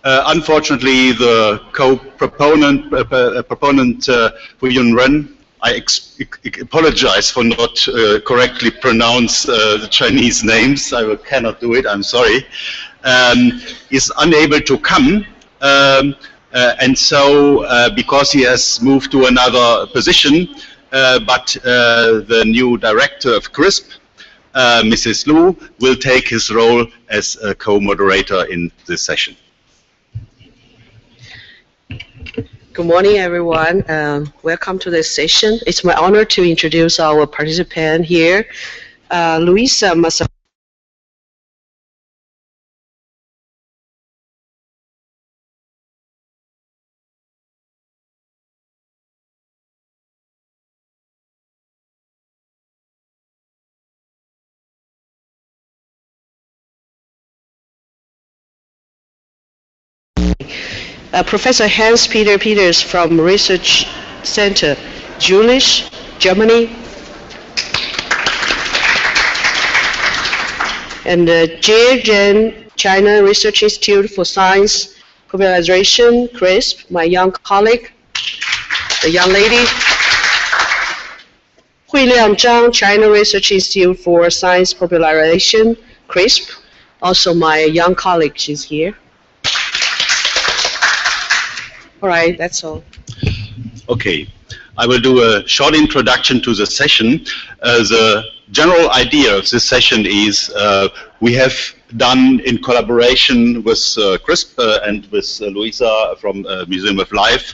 Unfortunately, the co-proponent, Hu Yunren, I apologize for not correctly pronounce the Chinese names. I cannot do it. I'm sorry. Is unable to come, and so because he has moved to another position, but the new director of CRISP, Mrs. Lu, will take his role as a co-moderator in this session. Good morning, everyone. Welcome to this session. It's my honor to introduce our participant here, Luisa Massa. Professor Hans-Peter Peters from Research Center, Jülich, Germany. And Jie Zhen, China Research Institute for Science Popularization, CRISP, my young colleague, the young lady. Huiliang Zhang, China Research Institute for Science Popularization, CRISP, also my young colleague, she's here. All right, that's all. Okay, I will do a short introduction to the session. The general idea of this session is we have done in collaboration with CRISP and with Luisa from Museum of Life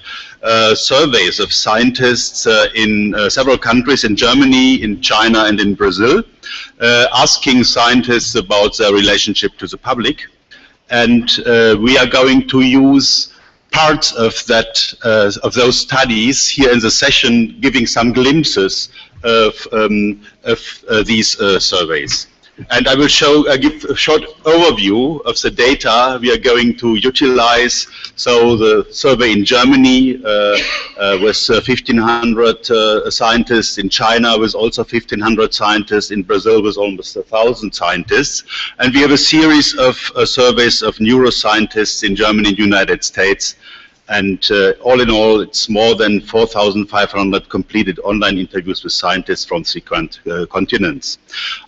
surveys of scientists in several countries, in Germany, in China, and in Brazil, asking scientists about their relationship to the public. And we are going to use parts of that of those studies here in the session, giving some glimpses of these surveys. And I will give a short overview of the data we are going to utilize. So the survey in Germany was 1,500 scientists, in China was also 1,500 scientists, in Brazil was almost 1,000 scientists. And we have a series of surveys of neuroscientists in Germany and United States. And all in all, it's more than 4,500 completed online interviews with scientists from 3 continents.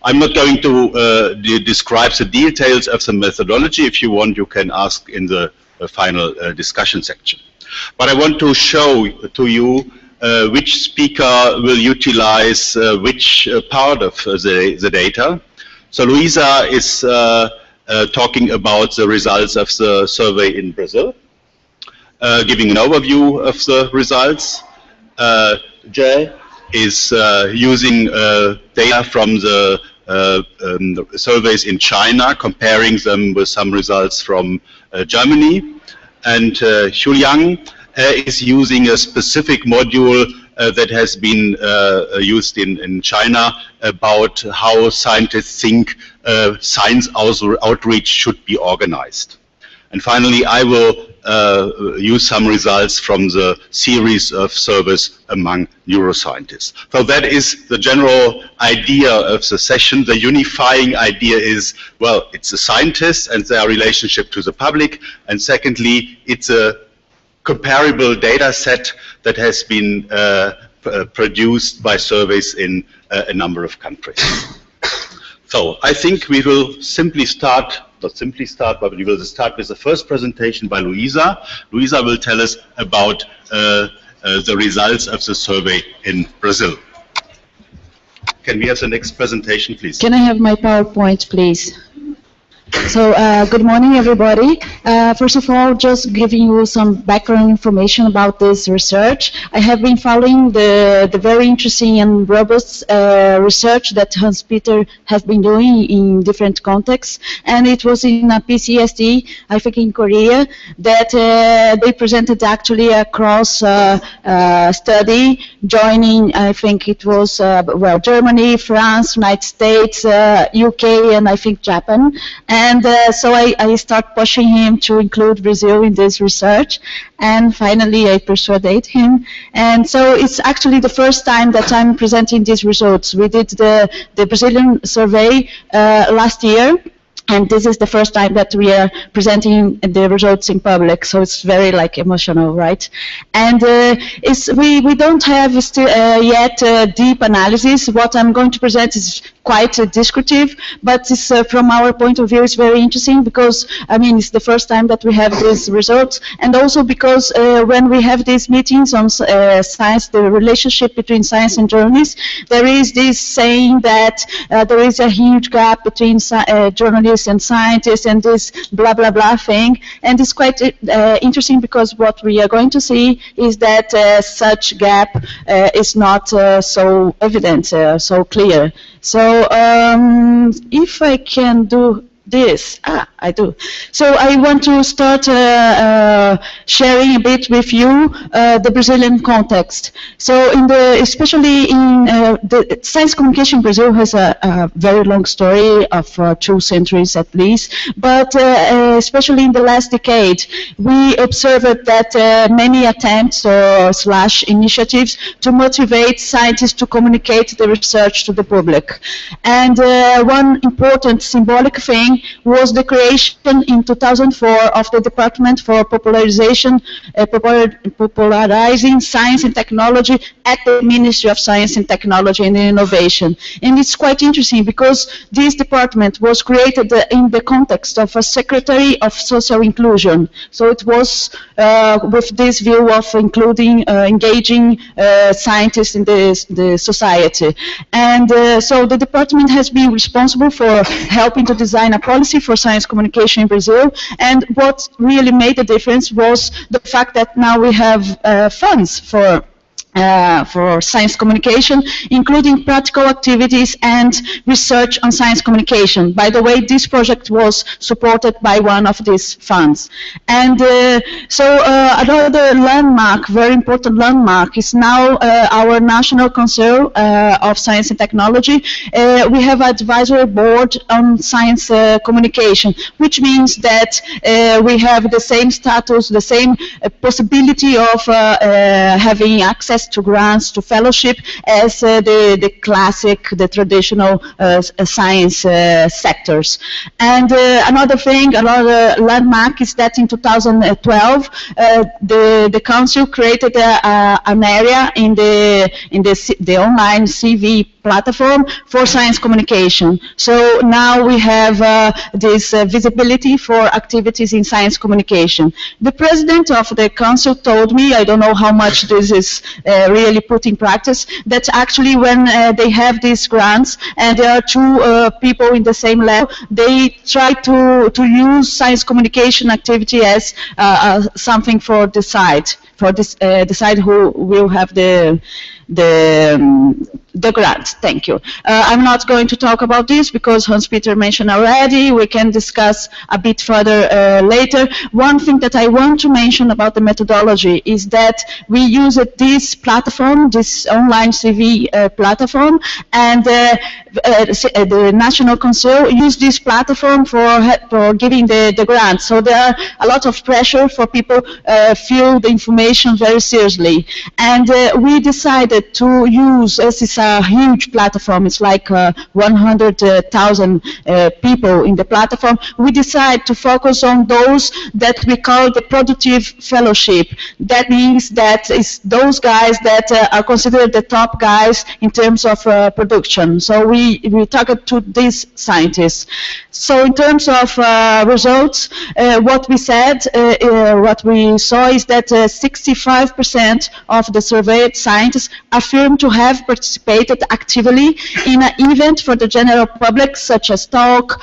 I'm not going to describe the details of the methodology. If you want, you can ask in the final discussion section. But I want to show to you which speaker will utilize which part of the data. So Luisa is talking about the results of the survey in Brazil. Giving an overview of the results. Jay is using data from the surveys in China, comparing them with some results from Germany. And Huiliang is using a specific module that has been used in China about how scientists think science outreach should be organized. And finally, I will use some results from the series of surveys among neuroscientists. So that is the general idea of the session. The unifying idea is, well, it's the scientists and their relationship to the public, and secondly, it's a comparable data set that has been produced by surveys in a number of countries. So I think we will simply start, not simply start, but we will start with the first presentation by Luisa. Luisa will tell us about the results of the survey in Brazil. Can we have the next presentation, please? Can I have my PowerPoint, please? So, good morning, everybody. First of all, just giving you some background information about this research. I have been following the very interesting and robust research that Hans-Peter has been doing in different contexts. And it was in a PCSD, I think in Korea, that they presented actually a cross study joining, I think it was, well, Germany, France, United States, UK, and I think Japan. And so I start pushing him to include Brazil in this research, and finally I persuaded him. And so it's actually the first time that I'm presenting these results. We did the Brazilian survey last year, And this is the first time that we are presenting the results in public, so it's very emotional, right? And we don't have still yet deep analysis. What I'm going to present is quite descriptive, but it's, from our point of view, it's very interesting because it's the first time that we have these results, and also because when we have these meetings on science, the relationship between science and journalists, there is this saying that there is a huge gap between journalists and scientists and this blah blah blah thing, and it's quite interesting because what we are going to see is that such gap is not so evident, so clear. So if I can do this, I do. So I want to start sharing a bit with you the Brazilian context. So especially in the science communication in Brazil has a very long story of 2 centuries at least, but especially in the last decade, we observed that many attempts or initiatives to motivate scientists to communicate the research to the public. And one important symbolic thing was the creation in 2004 of the Department for Popularizing Science and Technology at the Ministry of Science and Technology and Innovation. And it's quite interesting because this department was created in the context of a Secretary of Social Inclusion. So it was with this view of engaging scientists in the society. And so the department has been responsible for helping to design a policy for science communication in Brazil, and what really made the difference was the fact that now we have funds for science communication, including practical activities and research on science communication. By the way, this project was supported by one of these funds. And so another landmark, very important landmark, is now our National Council of Science and Technology. We have an advisory board on science communication, which means that we have the same status, the same possibility of having access to grants, to fellowship, as the classic, the traditional science sectors. And another landmark is that in 2012, the council created an area in the online CV platform for science communication. So now we have this visibility for activities in science communication. The president of the council told me, I don't know how much this is really put in practice, that actually when they have these grants and there are 2 people in the same level, they try to use science communication activity as something for decide who will have the grant. Thank you. I'm not going to talk about this because Hans-Peter mentioned already. We can discuss a bit further later. One thing that I want to mention about the methodology is that we use this platform, this online CV platform, and the National Council use this platform for giving the grant. So there are a lot of pressure for people feel the information very seriously. And we decided to use, as it's a huge platform, it's like 100,000 people in the platform, we decided to focus on those that we call the productive fellowship. That means that it's those guys that are considered the top guys in terms of production. So we target to these scientists. So in terms of results, what we said, what we saw is that 65% of the surveyed scientists affirm to have participated actively in an event for the general public, such as talk,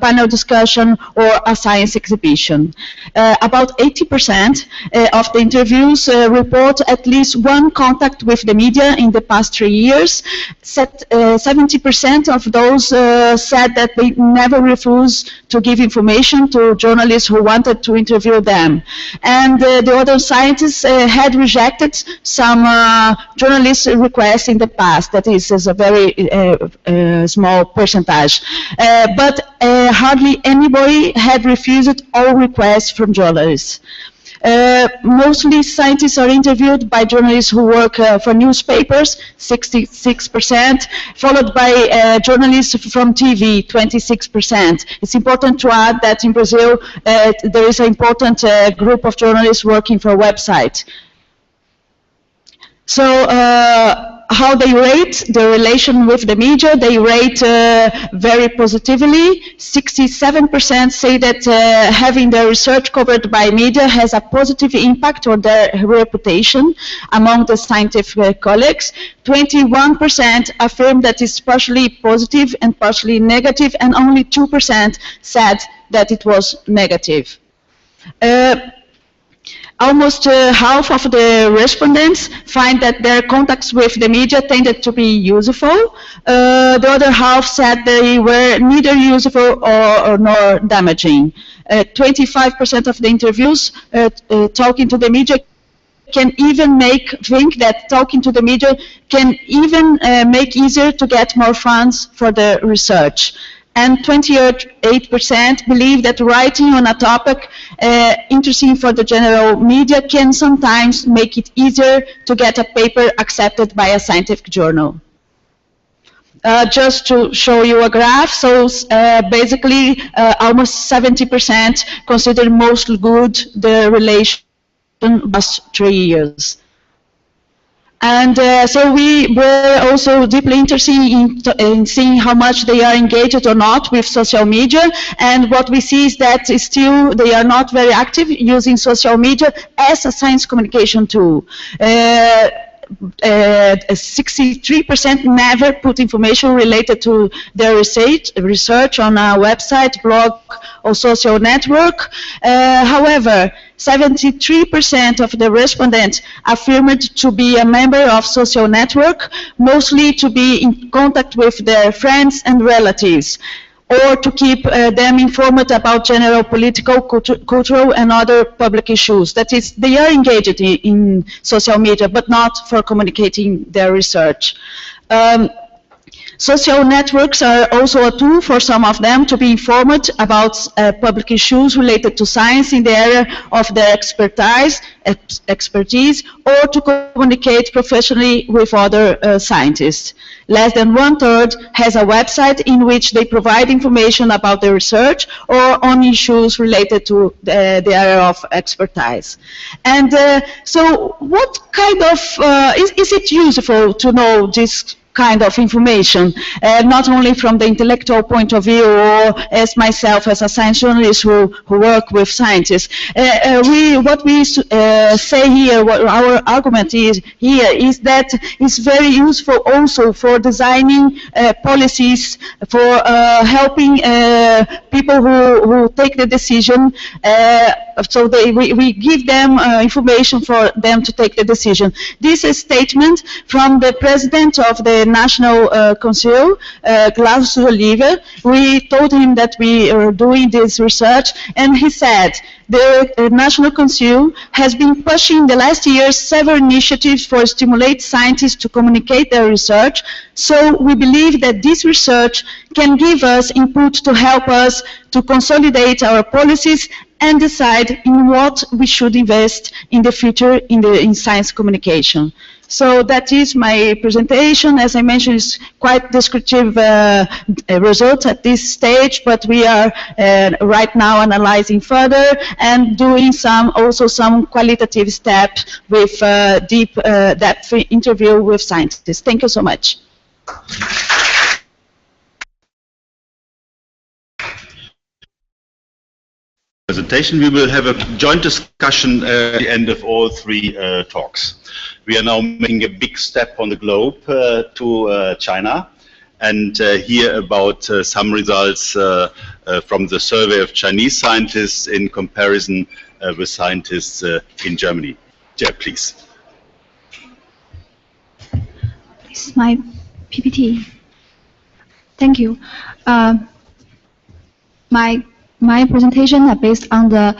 panel discussion, or a science exhibition. About 80% of the interviews report at least one contact with the media in the past 3 years. 70% of those said that they never refused to give information to journalists who wanted to interview them. And the other scientists had rejected some journalist requests in the past. That is a very small percentage. But hardly anybody had refused all requests from journalists. Mostly scientists are interviewed by journalists who work for newspapers, 66%, followed by journalists from TV, 26%. It's important to add that in Brazil there is an important group of journalists working for a website. So how they rate the relation with the media, they rate very positively. 67% say that having their research covered by media has a positive impact on their reputation among the scientific colleagues. 21% affirm that it's partially positive and partially negative, and only 2% said that it was negative. Almost half of the respondents find that their contacts with the media tended to be useful. The other half said they were neither useful or nor damaging. 25% of the interviews talking to the media can even think that talking to the media can even make easier to get more funds for the research. And 28% believe that writing on a topic interesting for the general media can sometimes make it easier to get a paper accepted by a scientific journal. Just to show you a graph, so basically almost 70% consider mostly good the relation last 3 years. And so we were also deeply interested in seeing how much they are engaged or not with social media. And what we see is that still they are not very active using social media as a science communication tool. 63% never put information related to their research on a website, blog, or social network. However, 73% of the respondents affirmed to be a member of social network, mostly to be in contact with their friends and relatives, or to keep them informed about general political, cultural, and other public issues. That is, they are engaged in social media, but not for communicating their research. Social networks are also a tool for some of them to be informed about public issues related to science in the area of their expertise, or to communicate professionally with other scientists. Less than 1/3 has a website in which they provide information about their research or on issues related to the area of expertise. And so what kind of, is it useful to know this kind of information, not only from the intellectual point of view, or as myself as a science journalist who work with scientists. What we say here, what our argument is here, is that it's very useful also for designing policies, for helping people who take the decision, so we give them information for them to take the decision. This is a statement from the president of the National Council, Glaucio Oliveira. We told him that we are doing this research, and he said, the National Council has been pushing in the last years several initiatives for stimulate scientists to communicate their research, so we believe that this research can give us input to help us to consolidate our policies and decide in what we should invest in the future in science communication. So that is my presentation. As I mentioned, it's quite descriptive results at this stage, but we are right now analyzing further and doing also some qualitative steps with deep depth interview with scientists. Thank you so much. Presentation. We will have a joint discussion at the end of all three talks. We are now making a big step on the globe to China, and hear about some results from the survey of Chinese scientists in comparison with scientists in Germany. Yeah, please. This is my PPT. Thank you. My presentation are based on the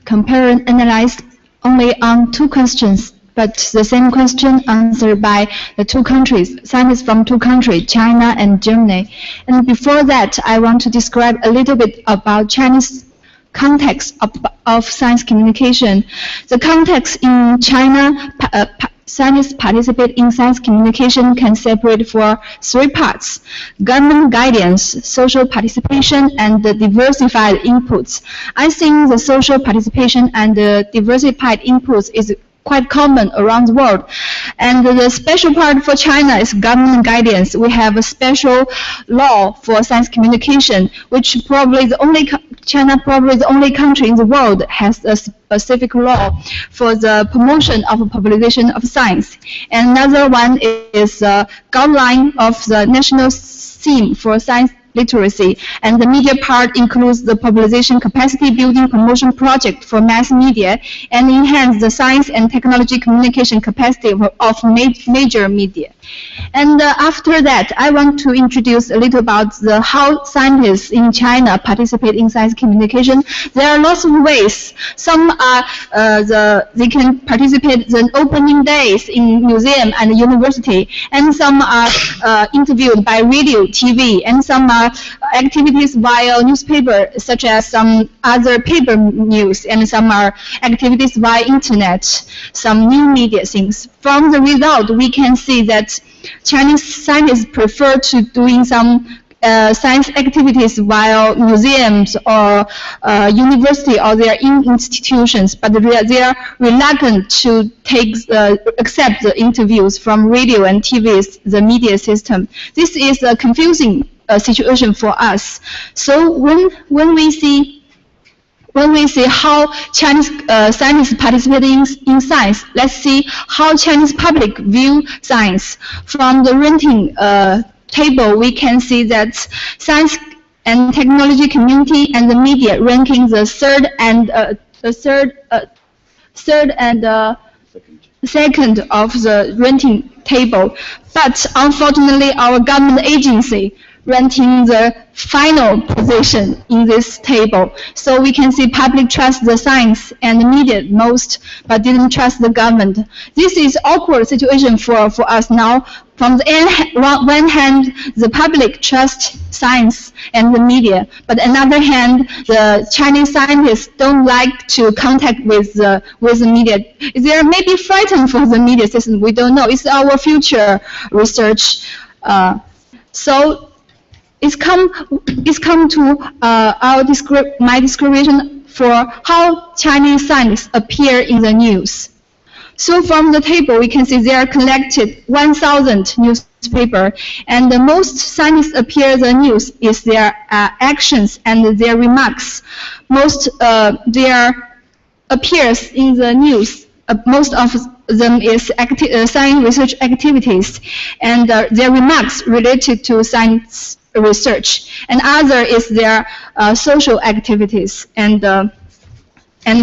compare and analyze only on two questions, but the same question answered by the two countries, scientists from two countries, China and Germany. And before that, I want to describe a little bit about Chinese context of science communication. The context in China, scientists participate in science communication can separate for three parts: government guidance, social participation, and the diversified inputs. I think the social participation and the diversified inputs is quite common around the world. And the special part for China is government guidance. We have a special law for science communication, which probably China probably the only country in the world has a specific law for the promotion of popularization of science. And another one is a guideline of the national theme for science literacy, and the media part includes the popularization capacity building promotion project for mass media and enhance the science and technology communication capacity of major media. And after that, I want to introduce a little about how scientists in China participate in science communication. There are lots of ways. Some are they can participate in opening days in museum and university, and some are interviewed by radio, TV, and some are activities via newspaper, such as some other paper news, and some are activities via internet, some new media things. From the result, we can see that Chinese scientists prefer to doing some science activities via museums or university or their institutions, but they are reluctant to accept the interviews from radio and TV, the media system. This is a confusing situation for us. So when we see how Chinese scientists participate in science, let's see how Chinese public view science. From the ranking table, we can see that science and technology community and the media ranking the third and second of the ranking table. But unfortunately, our government agency ranking the final position in this table. So we can see public trust the science and the media most, but didn't trust the government. This is awkward situation for us now. From the one hand, the public trust science and the media, but another hand, the Chinese scientists don't like to contact with the media. They are maybe frightened for the media system. We don't know. It's our future research. So it's come to my description for how Chinese scientists appear in the news. So from the table, we can see there are collected 1,000 newspaper, and the most scientists appear in the news is their actions and their remarks. Most their appears in the news. Most of them is science research activities, and their remarks related to science research, and other is their social activities and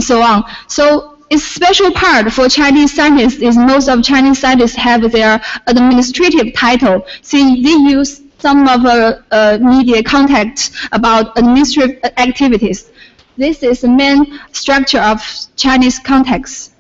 so on. So its special part for Chinese scientists is most of Chinese scientists have their administrative title, since they use some of media contact about administrative activities. This is the main structure of Chinese context.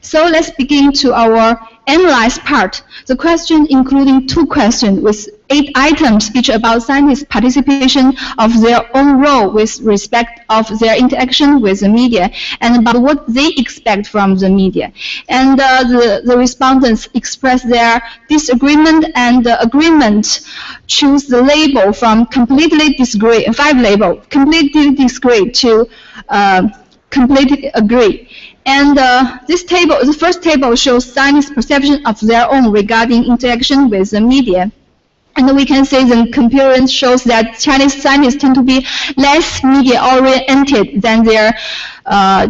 So let's begin to our analyzed part. The question including 2 questions with 8 items, each about scientists' participation of their own role with respect of their interaction with the media and about what they expect from the media. And the respondents express their disagreement and agreement, choose the label from completely disagree, 5 labels, completely disagree to completely agree. And this table, the first table, shows scientists' perception of their own regarding interaction with the media. And we can say the comparison shows that Chinese scientists tend to be less media-oriented than their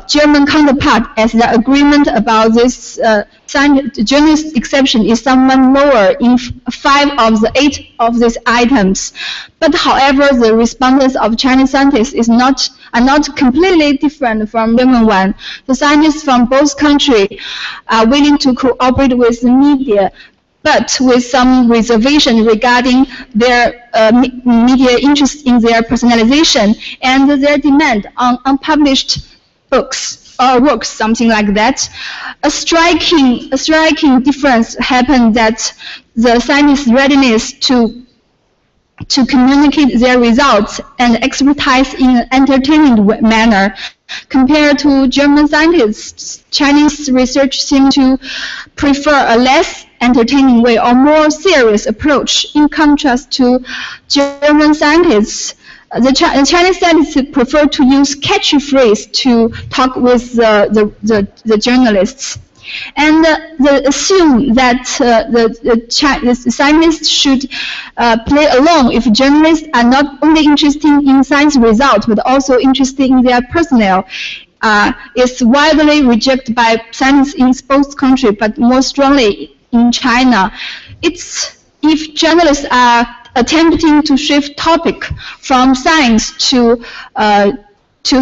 German counterpart, as the agreement about this journalist exception is somewhat lower in 5 of the 8 of these items. But however, the respondents of Chinese scientists are not completely different from German one. The scientists from both countries are willing to cooperate with the media, but with some reservation regarding their media interest in their personalization and their demand on unpublished books or works, something like that. A striking difference happened that the scientists' readiness to to communicate their results and expertise in an entertaining manner. Compared to German scientists, Chinese research seems to prefer a less entertaining way or more serious approach. In contrast to German scientists, the Chinese scientists prefer to use catchy phrase to talk with the journalists. And they assume that the scientists should play along if journalists are not only interested in science results but also interested in their personnel. It's widely rejected by scientists in both countries, but more strongly in China. If journalists are attempting to shift topic from science to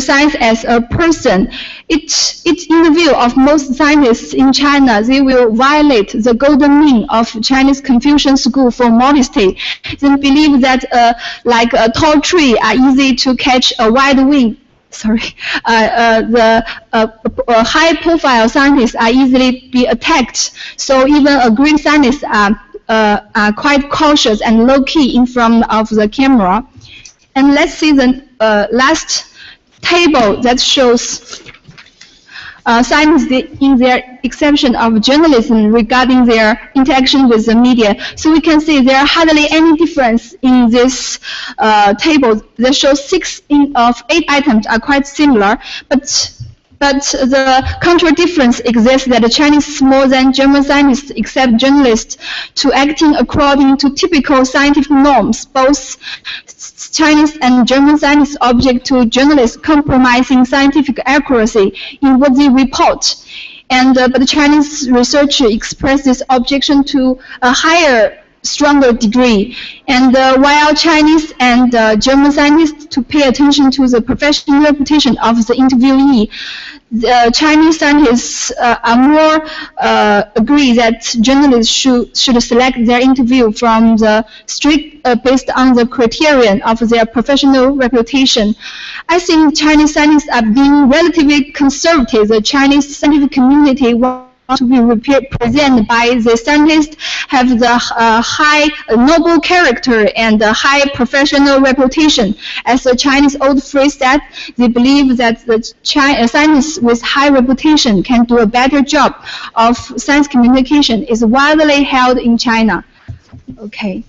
science as a person, it's in the view of most scientists in China, they will violate the golden mean of Chinese Confucian school for modesty. They believe that like a tall tree are easy to catch a wide wind. The high-profile scientists are easily be attacked. So even a great scientist are quite cautious and low-key in front of the camera. And let's see the last table that shows scientists in their exception of journalism regarding their interaction with the media. So we can see there are hardly any difference in this table that shows 6 of 8 items are quite similar, but the counter difference exists that the Chinese more than German scientists accept journalists to acting according to typical scientific norms. Both Chinese and German scientists object to journalists compromising scientific accuracy in what they report. But the Chinese researcher expressed this objection to a higher, stronger degree. And while Chinese and German scientists to pay attention to the professional reputation of the interviewee, the Chinese scientists are more agree that journalists should select their interview from the strict based on the criterion of their professional reputation. I think Chinese scientists are being relatively conservative. The Chinese scientific community to be represented by the scientists have the high noble character and the high professional reputation. As the Chinese old phrase said, they believe that the scientists with high reputation can do a better job of science communication is widely held in China. Okay.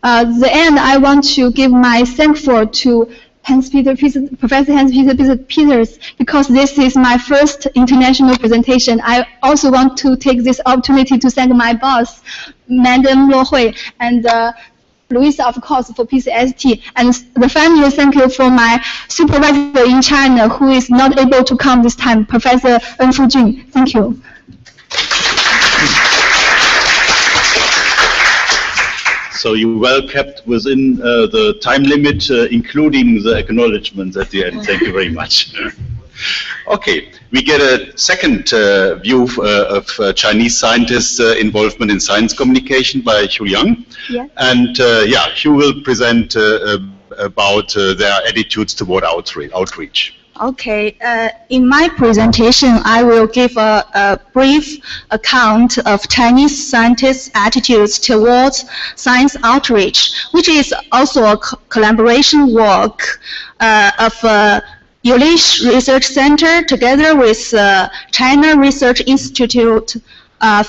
At the end, I want to give my thankful to Professor Hans-Peter Peters, because this is my first international presentation. I also want to take this opportunity to thank my boss, Madam Luo Hui, and Louisa, of course, for PCST, and the family. Thank you for my supervisor in China, who is not able to come this time, Professor En Fujun. Thank you. So you well kept within the time limit, including the acknowledgements at the end. Thank you very much. Okay, we get a second view of Chinese scientists' involvement in science communication by Xu Yang. Yeah. And Xu will present about their attitudes toward outreach. Okay, in my presentation, I will give a brief account of Chinese scientists' attitudes towards science outreach, which is also a collaboration work of Yulish Research Center together with China Research Institute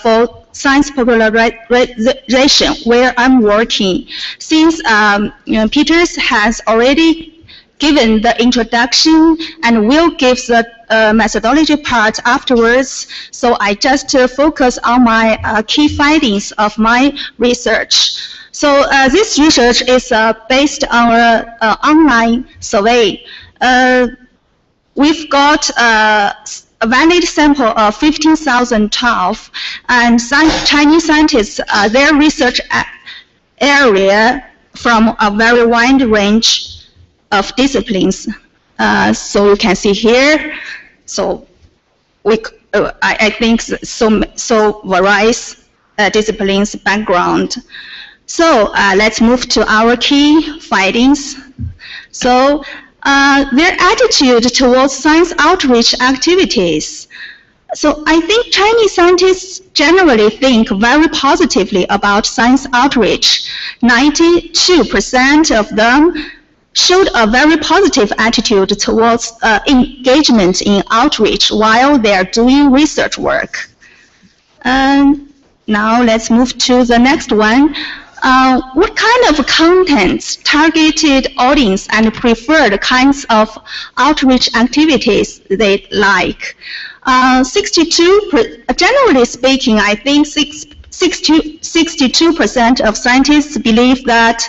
for Science Popularization, where I'm working. Since Peters has already given the introduction and will give the methodology part afterwards, so I just focus on my key findings of my research. So this research is based on an online survey. We've got a valid sample of 15,012, and Chinese scientists, their research area from a very wide range of disciplines. So you can see here. So I think so various disciplines background. So let's move to our key findings. So their attitude towards science outreach activities. So I think Chinese scientists generally think very positively about science outreach. 92% of them showed a very positive attitude towards engagement in outreach while they are doing research work. And now let's move to the next one. What kind of contents, targeted audience, and preferred kinds of outreach activities they like? generally speaking, I think 62% of scientists believe that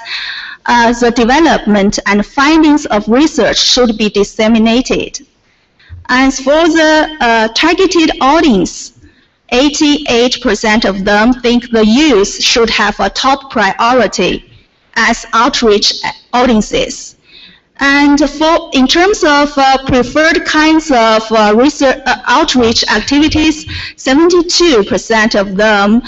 the development and findings of research should be disseminated. As for the targeted audience, 88% of them think the youth should have a top priority as outreach audiences. And in terms of preferred kinds of research outreach activities, 72% of them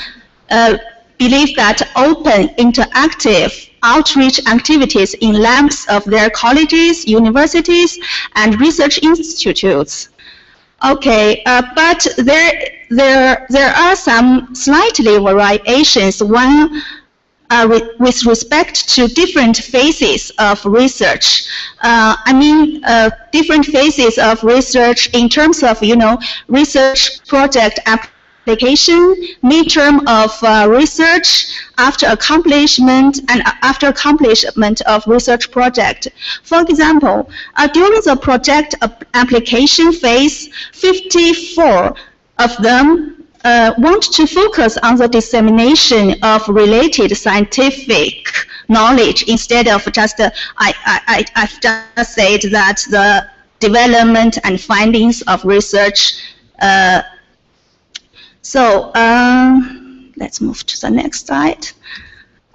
believe that open, interactive outreach activities in labs of their colleges, universities, and research institutes. Okay, but there are some slightly variations. One with respect to different phases of research. Different phases of research in terms of, research project application, midterm of research, after accomplishment of research project. For example, during the project application phase, 54 of them want to focus on the dissemination of related scientific knowledge instead of just, I've just said that the development and findings of research. Let's move to the next slide.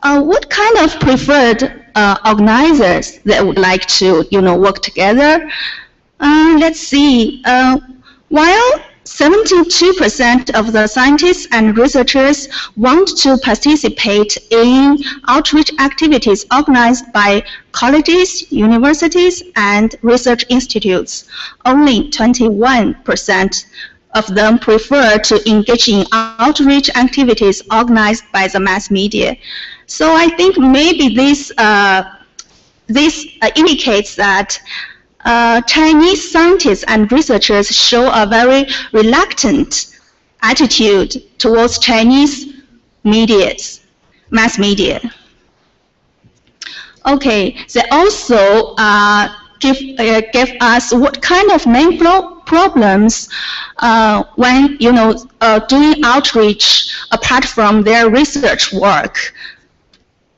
What kind of preferred organizers that would like to, work together? Let's see. While 72% of the scientists and researchers want to participate in outreach activities organized by colleges, universities, and research institutes. Only 21% of them prefer to engage in outreach activities organized by the mass media. So I think maybe this indicates that Chinese scientists and researchers show a very reluctant attitude towards Chinese mass media. Okay, they also give us what kind of main problems when doing outreach apart from their research work.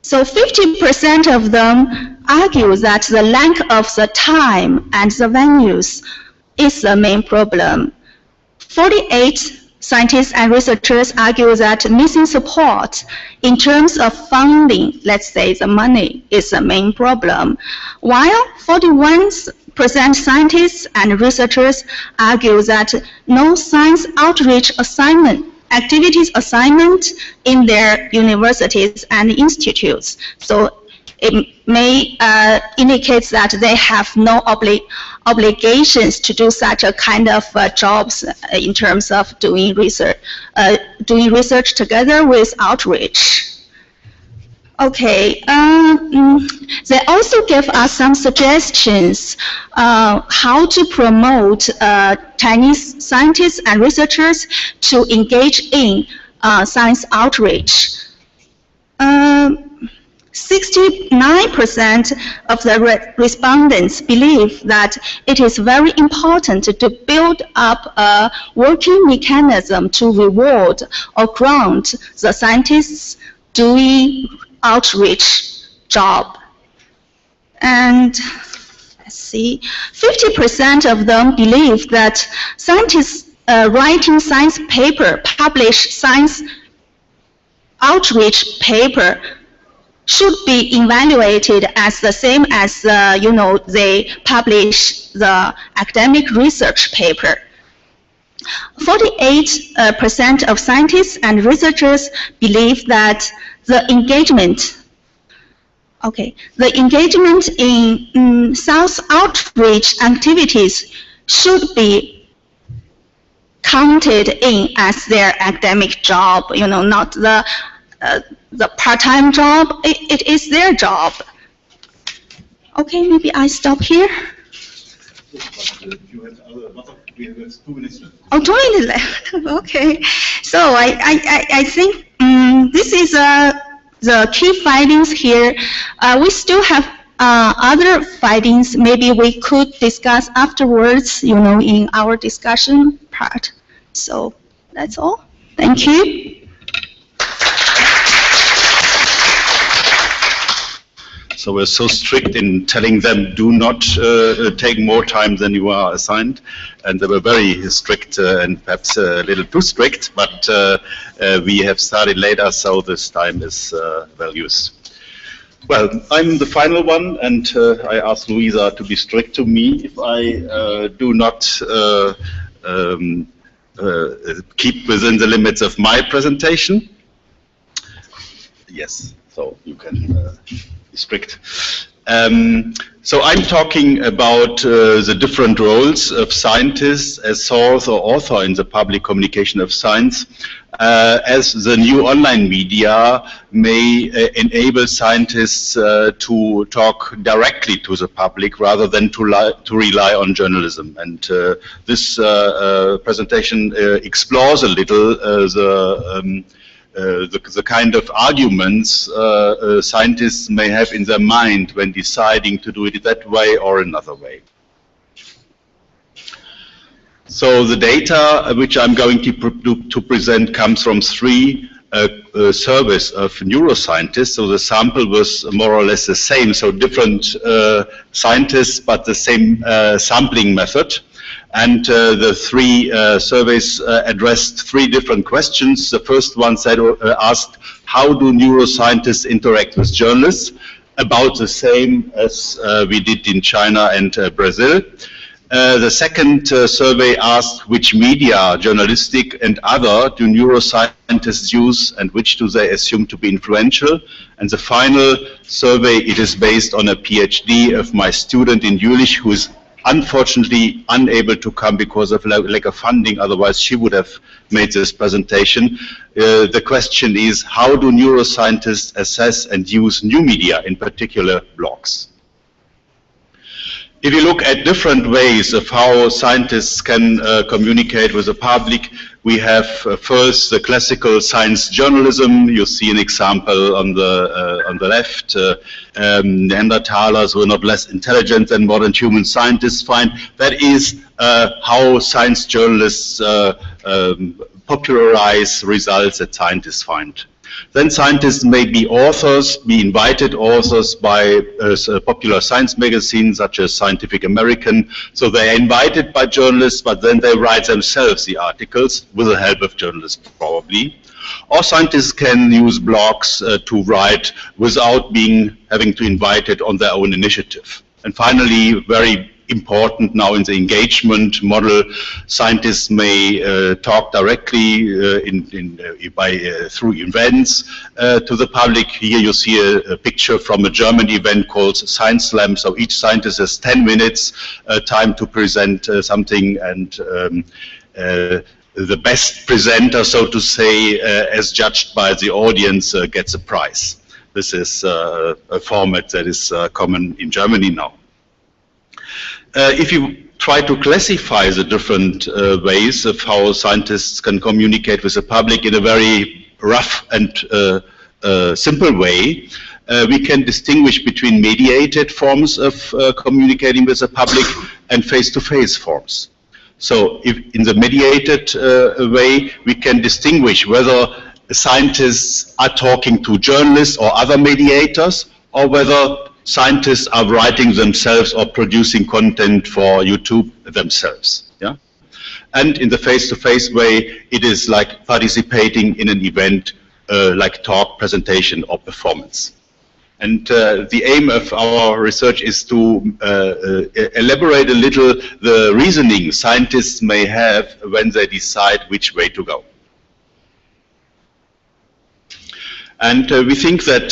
So 50% of them argue that the lack of the time and the venues is the main problem. 48 scientists and researchers argue that missing support in terms of funding, let's say the money, is the main problem, while 41% scientists and researchers argue that no science outreach activities assignment in their universities and institutes. So it may indicate that they have no obligations to do such a kind of jobs in terms of doing research together with outreach. Okay, they also give us some suggestions how to promote Chinese scientists and researchers to engage in science outreach. 69% of the respondents believe that it is very important to build up a working mechanism to reward or grant the scientists doing outreach job. And let's see, 50% of them believe that scientists writing science paper, publish science outreach paper, should be evaluated as the same as they publish the academic research paper. 48% of scientists and researchers believe that the engagement in science outreach activities should be counted in as their academic job, not the part-time job. It is their job. Okay, maybe I stop here. Oh, 2 minutes left. Okay. So I think this is the key findings here. We still have other findings. Maybe we could discuss afterwards, in our discussion part. So that's all. Thank you. So we're so strict in telling them do not take more time than you are assigned, and they were very strict and perhaps a little too strict, but we have started later, so this time is well used. Well, I'm the final one, and I ask Luisa to be strict to me if I do not keep within the limits of my presentation. Yes, so you can strict. So I'm talking about the different roles of scientists as source or author in the public communication of science, as the new online media may enable scientists to talk directly to the public rather than to rely on journalism. And this presentation explores a little the kind of arguments scientists may have in their mind when deciding to do it that way or another way. So the data which I'm going to present comes from 3 surveys of neuroscientists. So the sample was more or less the same, so different scientists but the same sampling method. And the 3 surveys addressed 3 different questions. The first one asked, how do neuroscientists interact with journalists? About the same as we did in China and Brazil. The second survey asked which media, journalistic and other, do neuroscientists use and which do they assume to be influential? And the final survey, it is based on a PhD of my student in Jülich, who is unfortunately unable to come because of lack of funding, otherwise she would have made this presentation. The question is, how do neuroscientists assess and use new media, in particular blogs? If you look at different ways of how scientists can communicate with the public, we have first the classical science journalism. You see an example on the left. Neanderthalers were not less intelligent than modern human scientists find. That is how science journalists popularize results that scientists find. Then scientists may be authors, be invited authors by popular science magazines such as Scientific American. So they are invited by journalists, but then they write themselves the articles with the help of journalists probably. Or scientists can use blogs to write without having to invite it on their own initiative. And finally, very important now in the engagement model, scientists may talk directly through events to the public. Here you see a picture from a German event called Science Slam. So each scientist has 10 minutes time to present something, and the best presenter, so to say, as judged by the audience, gets a prize. This is a format that is common in Germany now. If you try to classify the different ways of how scientists can communicate with the public in a very rough and simple way, we can distinguish between mediated forms of communicating with the public and face-to-face forms. So if in the mediated way, we can distinguish whether scientists are talking to journalists or other mediators, or whether scientists are writing themselves or producing content for YouTube themselves. Yeah? And in the face-to-face way, it is like participating in an event like talk, presentation, or performance. And the aim of our research is to elaborate a little the reasoning scientists may have when they decide which way to go. And we think that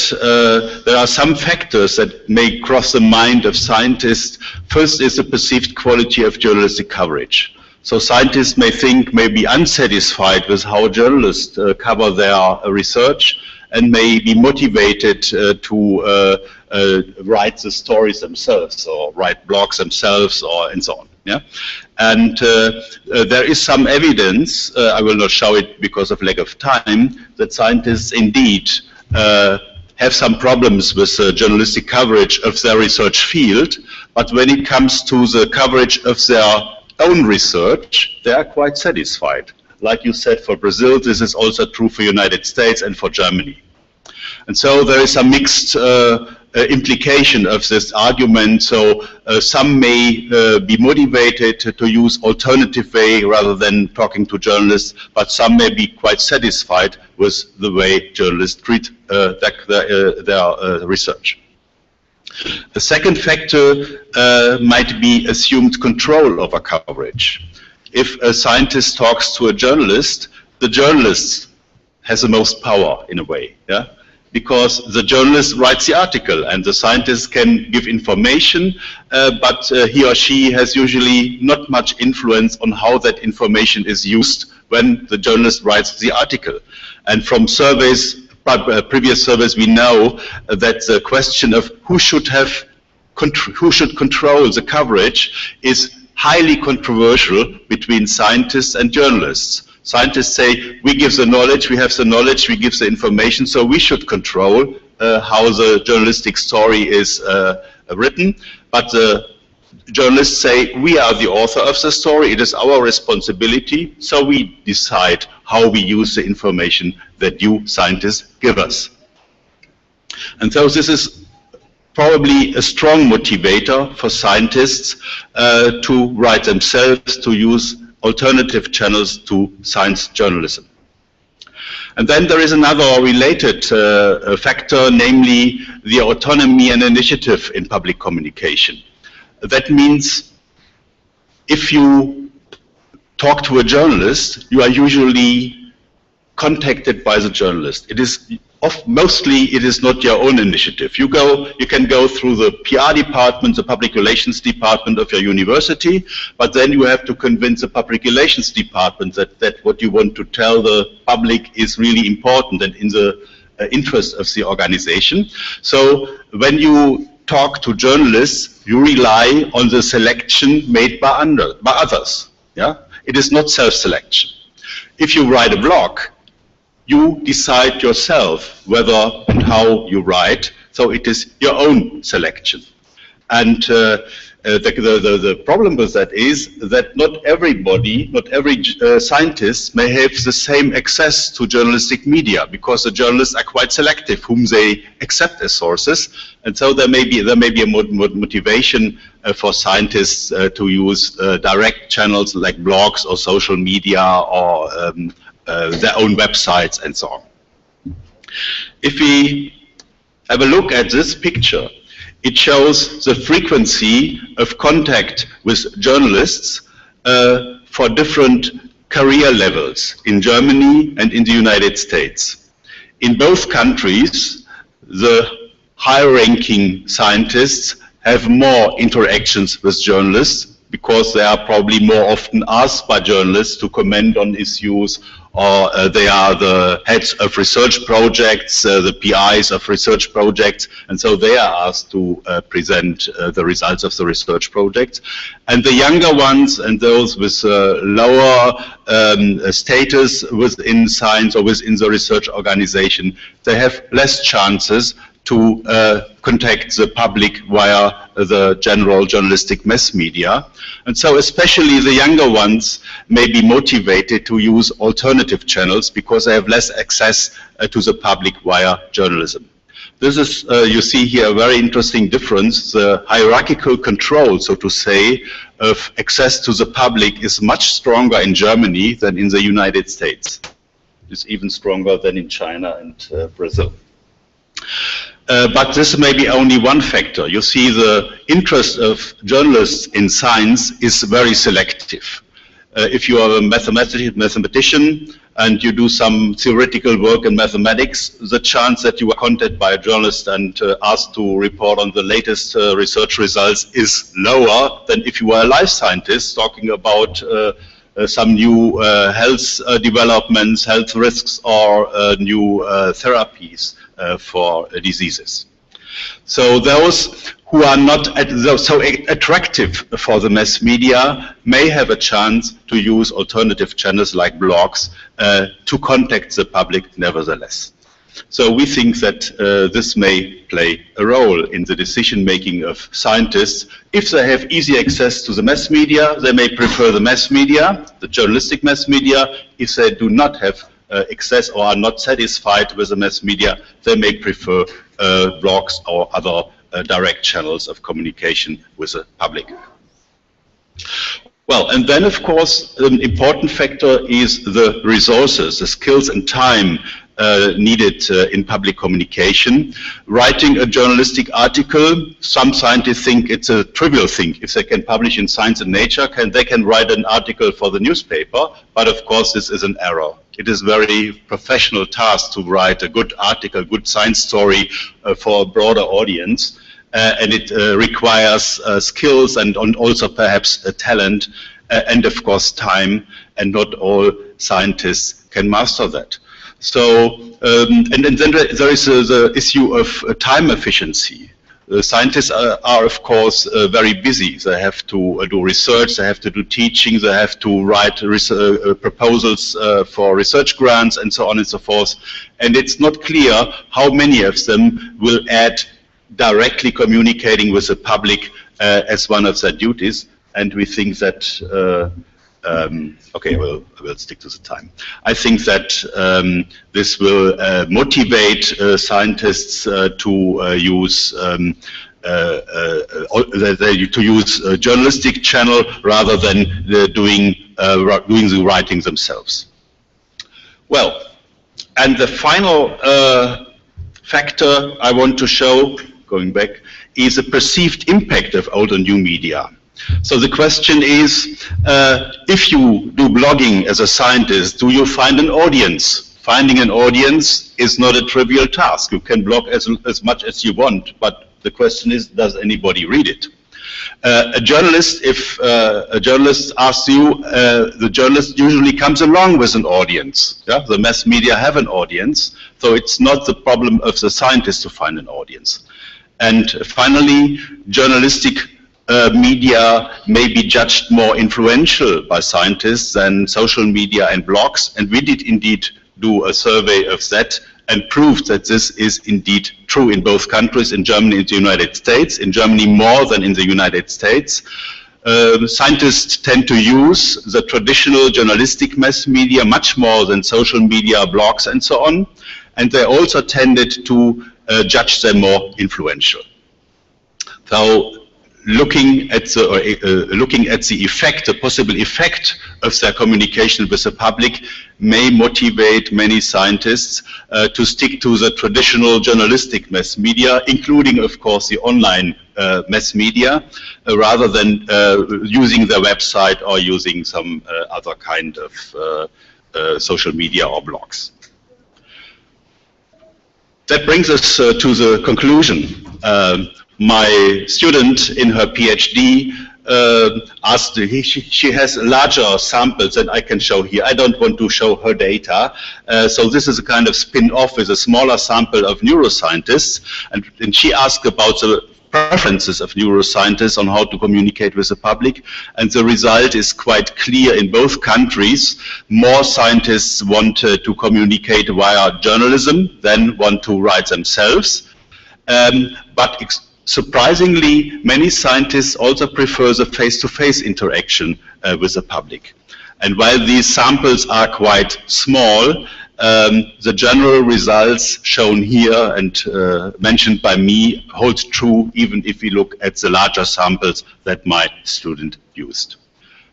there are some factors that may cross the mind of scientists. First is the perceived quality of journalistic coverage. So scientists may be unsatisfied with how journalists cover their research and may be motivated to write the stories themselves or write blogs themselves and so on. Yeah? And there is some evidence, I will not show it because of lack of time, that scientists indeed have some problems with journalistic coverage of their research field, but when it comes to the coverage of their own research, they are quite satisfied. Like you said, for Brazil, this is also true for the United States and for Germany. And so there is a mixed implication of this argument. So some may be motivated to use alternative way rather than talking to journalists, but some may be quite satisfied with the way journalists treat their research. The second factor might be assumed control over coverage. If a scientist talks to a journalist, the journalist has the most power in a way, yeah? Because the journalist writes the article and the scientist can give information, but he or she has usually not much influence on how that information is used when the journalist writes the article. And from surveys, previous surveys, we know that the question of who should control the coverage is highly controversial between scientists and journalists. Scientists say, we give the knowledge, we have the knowledge, we give the information, so we should control how the journalistic story is written. But the journalists say, we are the author of the story, it is our responsibility, so we decide how we use the information that you scientists give us. And so this is probably a strong motivator for scientists to write themselves, to use alternative channels to science journalism. And then there is another related factor, namely the autonomy and initiative in public communication. That means if you talk to a journalist, you are usually contacted by the journalist. It is mostly it is not your own initiative. You can go through the PR department, the public relations department of your university, but then you have to convince the public relations department that what you want to tell the public is really important and in the interest of the organization. So when you talk to journalists, you rely on the selection made by others. Yeah? It is not self-selection. If you write a blog, you decide yourself whether and how you write, so it is your own selection. And the problem with that is that not everybody, not every scientist may have the same access to journalistic media, because the journalists are quite selective whom they accept as sources, and so there may be a motivation for scientists to use direct channels like blogs or social media or their own websites and so on. If we have a look at this picture, it shows the frequency of contact with journalists for different career levels in Germany and in the United States. In both countries, the high-ranking scientists have more interactions with journalists because they are probably more often asked by journalists to comment on issues, or they are the heads of research projects, the PIs of research projects, and so they are asked to present the results of the research projects. And the younger ones and those with lower status within science or within the research organization, they have less chances to contact the public via the general journalistic mass media. And so especially the younger ones may be motivated to use alternative channels because they have less access to the public via journalism. This is, you see here, a very interesting difference. The hierarchical control, so to say, of access to the public is much stronger in Germany than in the United States. It's even stronger than in China and Brazil. But this may be only one factor. You see, the interest of journalists in science is very selective. If you are a mathematician and you do some theoretical work in mathematics, the chance that you are contacted by a journalist and asked to report on the latest research results is lower than if you are a life scientist talking about some new health developments, health risks, or new therapies for diseases. So those who are not so attractive for the mass media may have a chance to use alternative channels like blogs to contact the public nevertheless. So we think that this may play a role in the decision-making of scientists. If they have easy access to the mass media, they may prefer the mass media, the journalistic mass media. If they do not have access or are not satisfied with the mass media, they may prefer blogs or other direct channels of communication with the public. Well, and then of course an important factor is the resources, the skills and time needed in public communication. Writing a journalistic article, some scientists think it's a trivial thing. If they can publish in Science and Nature, they can write an article for the newspaper, but of course this is an error. It is a very professional task to write a good article, good science story for a broader audience, and it requires skills and also perhaps talent and of course time, and not all scientists can master that. So, and then there is the issue of time efficiency. Scientists are of course very busy. They have to do research, they have to do teaching, they have to write proposals for research grants and so on and so forth. And it's not clear how many of them will add directly communicating with the public as one of their duties. And we think that okay, I will stick to the time. I think that this will motivate scientists to use a journalistic channel rather than doing the writing themselves. Well, and the final factor I want to show, going back, is the perceived impact of old and new media. So the question is, if you do blogging as a scientist, do you find an audience? Finding an audience is not a trivial task. You can blog as much as you want, but the question is, does anybody read it? A journalist, if a journalist asks you, the journalist usually comes along with an audience. Yeah? The mass media have an audience, so it's not the problem of the scientist to find an audience. And finally, journalistic media may be judged more influential by scientists than social media and blogs, and we did indeed do a survey of that and proved that this is indeed true in both countries, in Germany and the United States. In Germany more than in the United States. Scientists tend to use the traditional journalistic mass media much more than social media, blogs and so on, and they also tended to judge them more influential. So looking at the effect, the possible effect of their communication with the public may motivate many scientists to stick to the traditional journalistic mass media, including, of course, the online mass media, rather than using their website or using some other kind of social media or blogs. That brings us to the conclusion. My student in her PhD asked, she has larger samples than I can show here. I don't want to show her data. So this is a kind of spin-off with a smaller sample of neuroscientists. And she asked about the preferences of neuroscientists on how to communicate with the public. And the result is quite clear in both countries. More scientists want to communicate via journalism than want to write themselves. But surprisingly, many scientists also prefer the face-to-face interaction with the public. And while these samples are quite small, the general results shown here and mentioned by me hold true even if we look at the larger samples that my student used.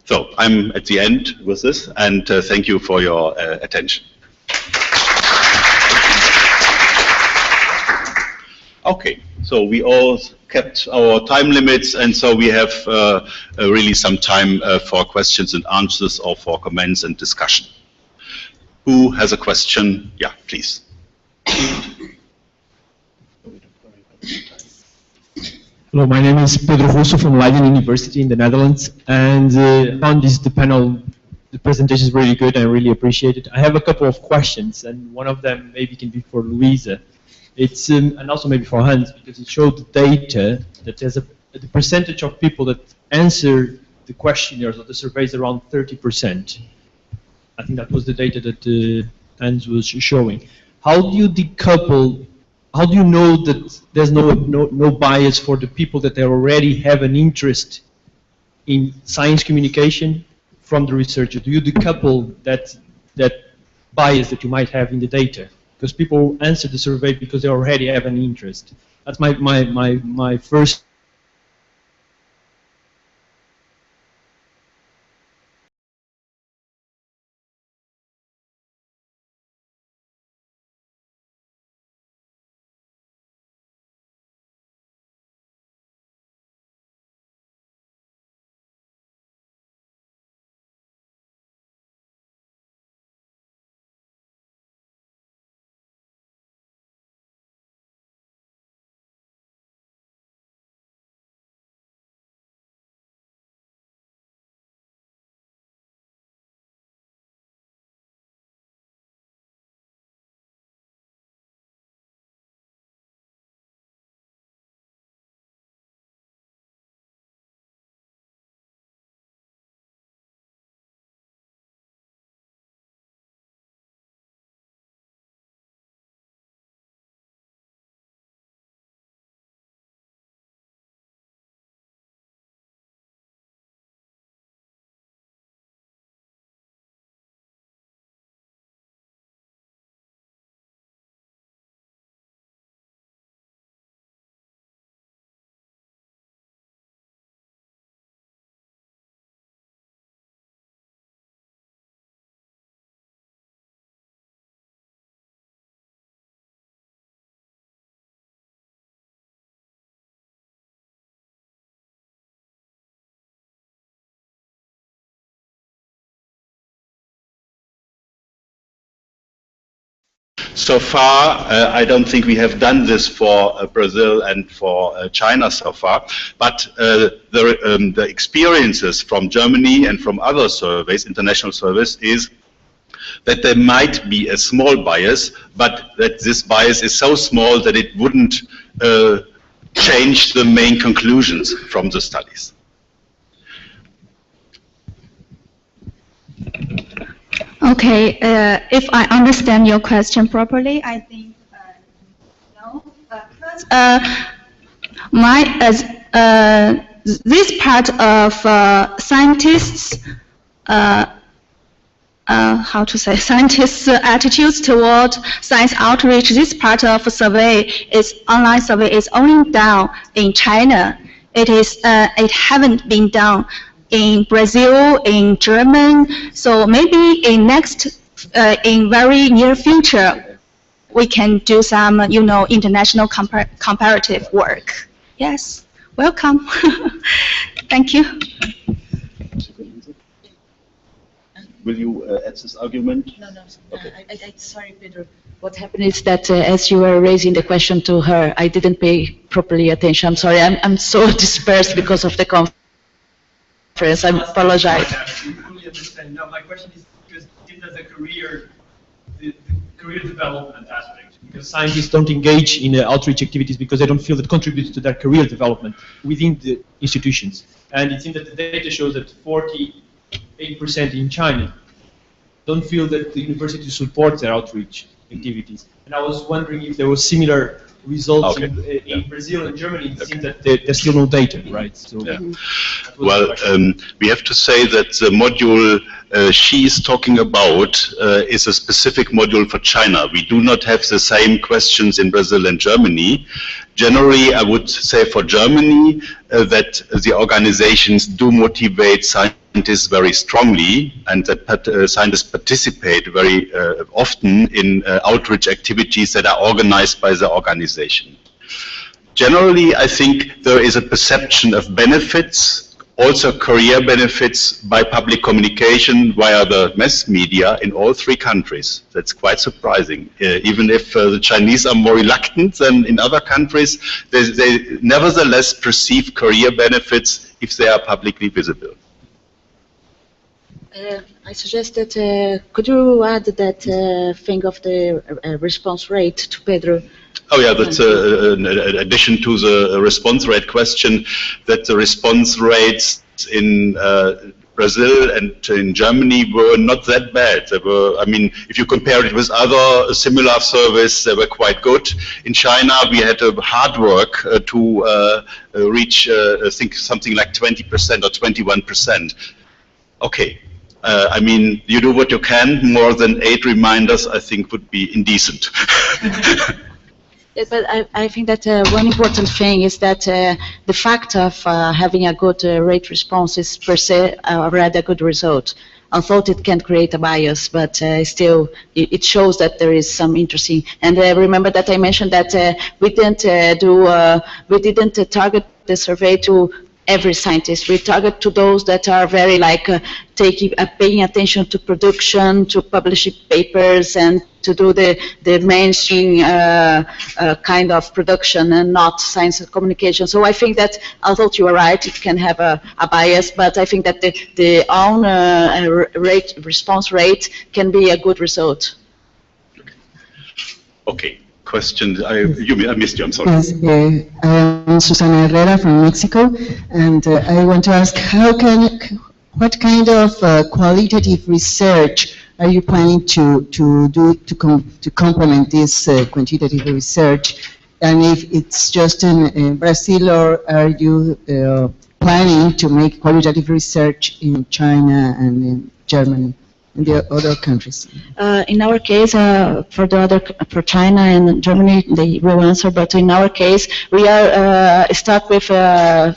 So I'm at the end with this, and thank you for your attention. Okay, so we all kept our time limits, and so we have really some time for questions and answers or for comments and discussion. Who has a question? Yeah, please. Hello, my name is Pedro Russo from Leiden University in the Netherlands, and on this the panel the presentation is really good. I really appreciate it. I have a couple of questions, and one of them maybe can be for Louisa. It's and also maybe for Hans, because it showed the data that there's the percentage of people that answer the questionnaires or the surveys around 30%. I think that was the data that Hans was showing. How do you decouple? How do you know that there's no bias for the people that they already have an interest in science communication from the researcher? Do you decouple that bias that you might have in the data? Because people answer the survey because they already have an interest. That's my first. So far, I don't think we have done this for Brazil and for China so far, but the experiences from Germany and from other surveys, international surveys, is that there might be a small bias, but that this bias is so small that it wouldn't change the main conclusions from the studies. Okay, if I understand your question properly, I think no. Because this part of scientists, how to say, scientists' attitudes toward science outreach. This part of survey is online survey is only done in China. It haven't been done in Brazil, in Germany. So maybe in very near future, we can do some, international comparative work. Yes, welcome. Thank you. Will you add this argument? No. Okay. Sorry, Pedro. What happened is that as you were raising the question to her, I didn't pay properly attention. I'm sorry. I'm so dispersed because of the conference. I apologize. I fully understand. Now, my question is because there's a career development aspect. Because scientists don't engage in outreach activities because they don't feel that contributes to their career development within the institutions. And it seems that the data shows that 48% in China don't feel that the university supports their outreach activities. And I was wondering if there was similar results in Brazil and Germany. It seems that there's still no data, right? So, well, we have to say that the module she is talking about is a specific module for China. We do not have the same questions in Brazil and Germany. Generally, I would say for Germany that the organizations do motivate scientists very strongly, and that scientists participate very often in outreach activities that are organized by the organization. Generally, I think there is a perception of benefits, also career benefits by public communication via the mass media in all three countries. That's quite surprising. Even if the Chinese are more reluctant than in other countries, they nevertheless perceive career benefits if they are publicly visible. I suggest that, could you add that thing of the response rate to Pedro? Oh yeah, that's an addition to the response rate question, that the response rates in Brazil and in Germany were not that bad. They were, I mean, if you compare it with other similar surveys, they were quite good. In China, we had hard work to reach, I think, something like 20% or 21%. Okay. I mean, you do what you can. More than 8 reminders, I think, would be indecent. Yes, but I think that one important thing is that the fact of having a good rate response is per se already a good result. Although it can create a bias, but still it shows that there is some interesting. And remember that I mentioned that we didn't target the survey to every scientist. We target to those that are very paying attention to production, to publishing papers, and to do the mainstream kind of production and not science and communication. So I think that although you are right, it can have a bias, but I think that the own response rate can be a good result. Okay. Questions? I missed you, I'm sorry. Yes, I'm Susana Herrera from Mexico, and I want to ask, what kind of qualitative research are you planning to do to complement this quantitative research? And if it's just in Brazil, or are you planning to make qualitative research in China and in Germany? In the other countries? In our case, for China and Germany, they will answer. But in our case, we are start with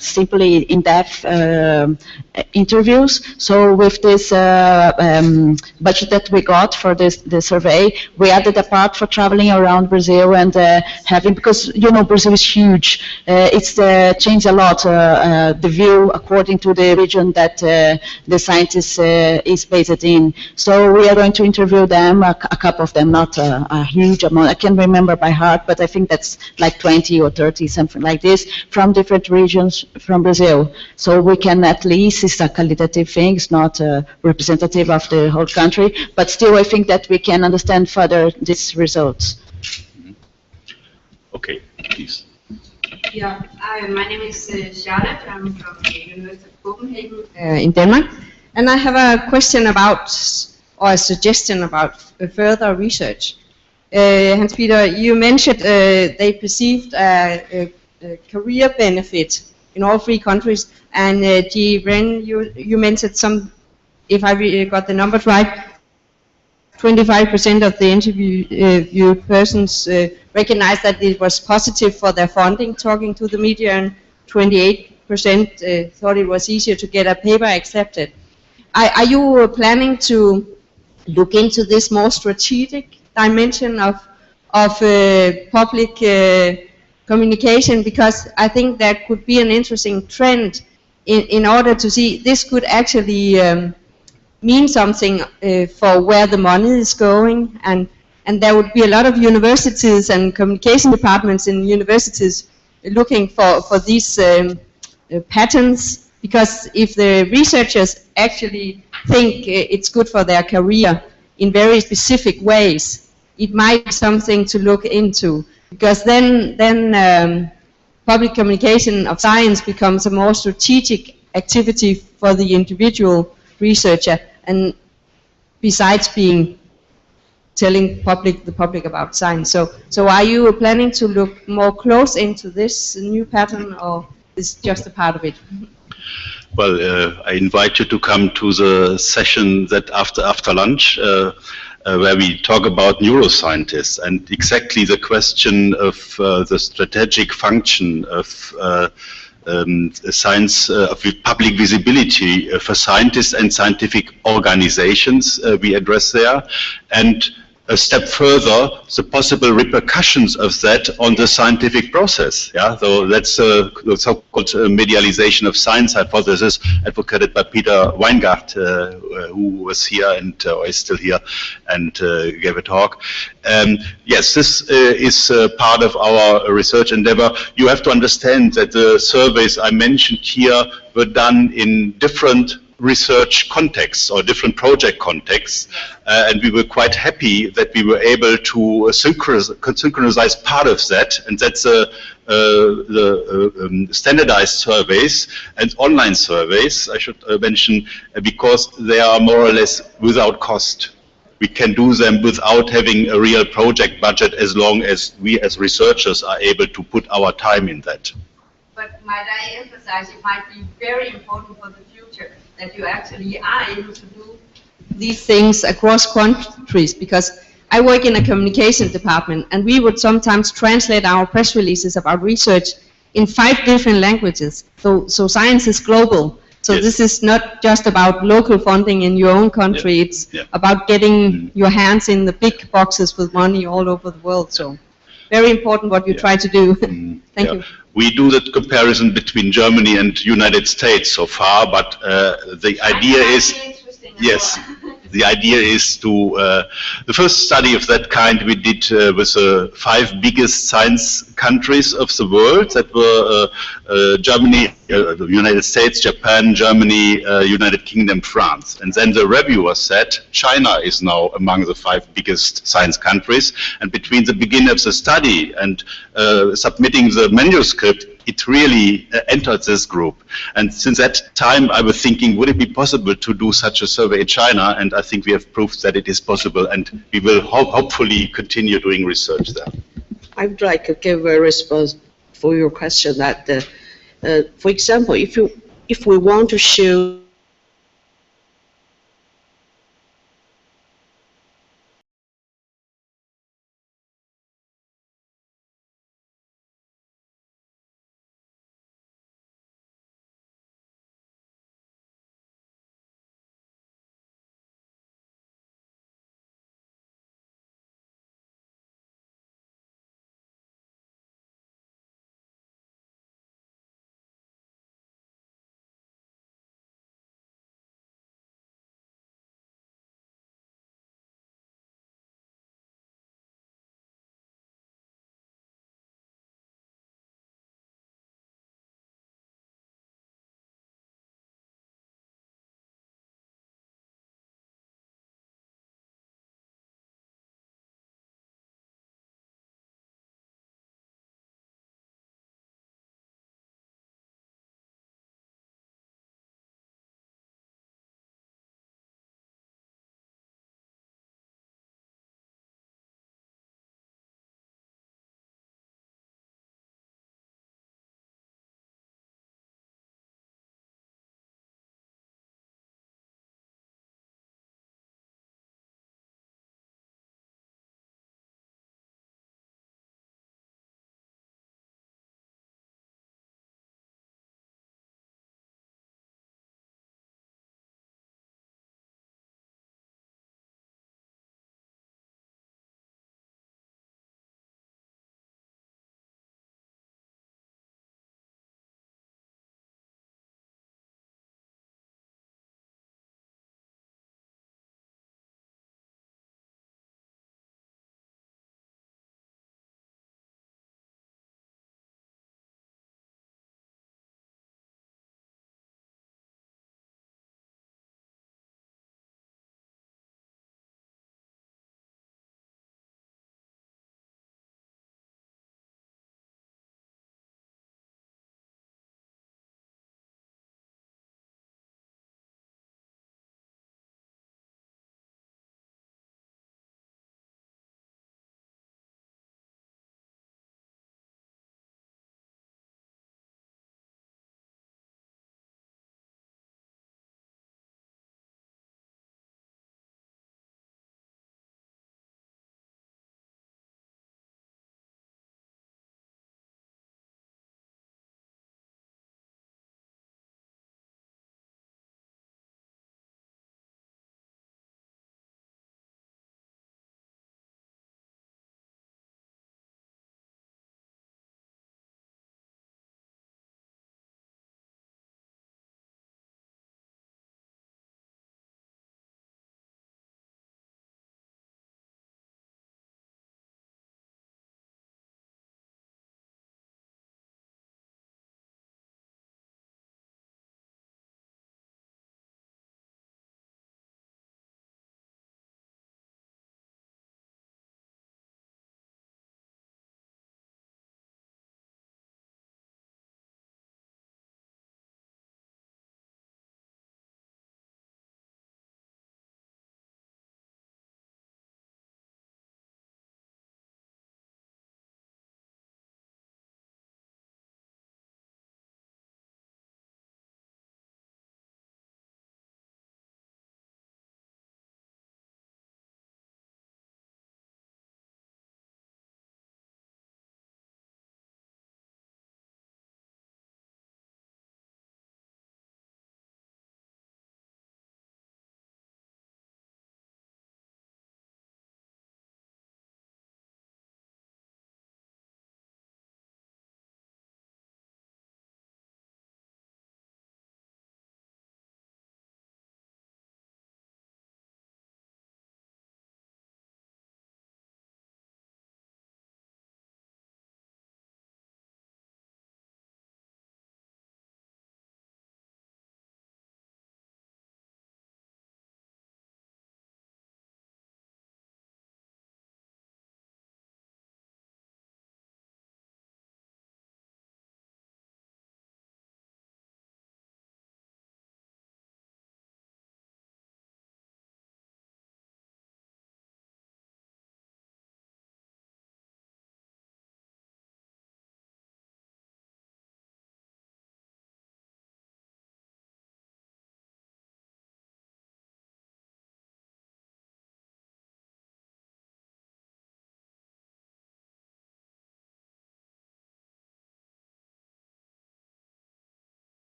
simply in-depth interviews. So with this budget that we got for the survey, we added a part for traveling around Brazil and having, because Brazil is huge. It's changed a lot the view according to the region that the scientist is based in. So we are going to interview them, a couple of them, not a huge amount. I can't remember by heart, but I think that's like 20 or 30, something like this, from different regions from Brazil. So we can at least, it's a qualitative thing, it's not representative of the whole country, but still I think that we can understand further these results. Okay, please. Yeah, my name is Charlotte. I'm from the University of Copenhagen in Denmark. And I have a question about, or a suggestion about further research. Hans-Peter, you mentioned they perceived a career benefit in all 3 countries, and G. Ren, you mentioned some, if I got the numbers right, 25% of the interviewed persons recognized that it was positive for their funding, talking to the media, and 28% thought it was easier to get a paper accepted. Are you planning to look into this more strategic dimension of public communication? Because I think that could be an interesting trend in order to see this could actually mean something for where the money is going, and there would be a lot of universities and communication departments in universities looking for these patterns. Because if the researchers actually think it's good for their career in very specific ways, it might be something to look into. Because then public communication of science becomes a more strategic activity for the individual researcher, and besides telling the public about science. So are you planning to look more close into this new pattern, or is just a part of it? Well, I invite you to come to the session that after lunch, where we talk about neuroscientists and exactly the question of the strategic function of science, of public visibility for scientists and scientific organizations we address there, and a step further, the possible repercussions of that on the scientific process. Yeah, so that's the so-called medialization of science hypothesis advocated by Peter Weingart, who was here and is still here and gave a talk. Yes, this is part of our research endeavor. You have to understand that the surveys I mentioned here were done in different research contexts or different project contexts, and we were quite happy that we were able to synchronize part of that, and that's the standardized surveys and online surveys, I should mention, because they are more or less without cost. We can do them without having a real project budget, as long as we as researchers are able to put our time in that. But might I emphasize, it might be very important for the future that you actually are able to do these things across countries, because I work in a communication department, and we would sometimes translate our press releases about research in 5 different languages. So science is global. So yes. This is not just about local funding in your own country. Yeah. It's about getting your hands in the big boxes with money all over the world. So very important what you try to do. Thank you. We do that comparison between Germany and United States so far, but the idea is, yes, the idea is to, the first study of that kind we did with the 5 biggest science countries of the world, that were Germany, the United States, Japan, Germany, United Kingdom, France. And then the reviewer said China is now among the 5 biggest science countries, and between the beginning of the study and submitting the manuscript, it really entered this group. And since that time I was thinking, would it be possible to do such a survey in China? And I think we have proved that it is possible, and we will hopefully continue doing research there. I would like to give a response for your question that, for example, if we want to show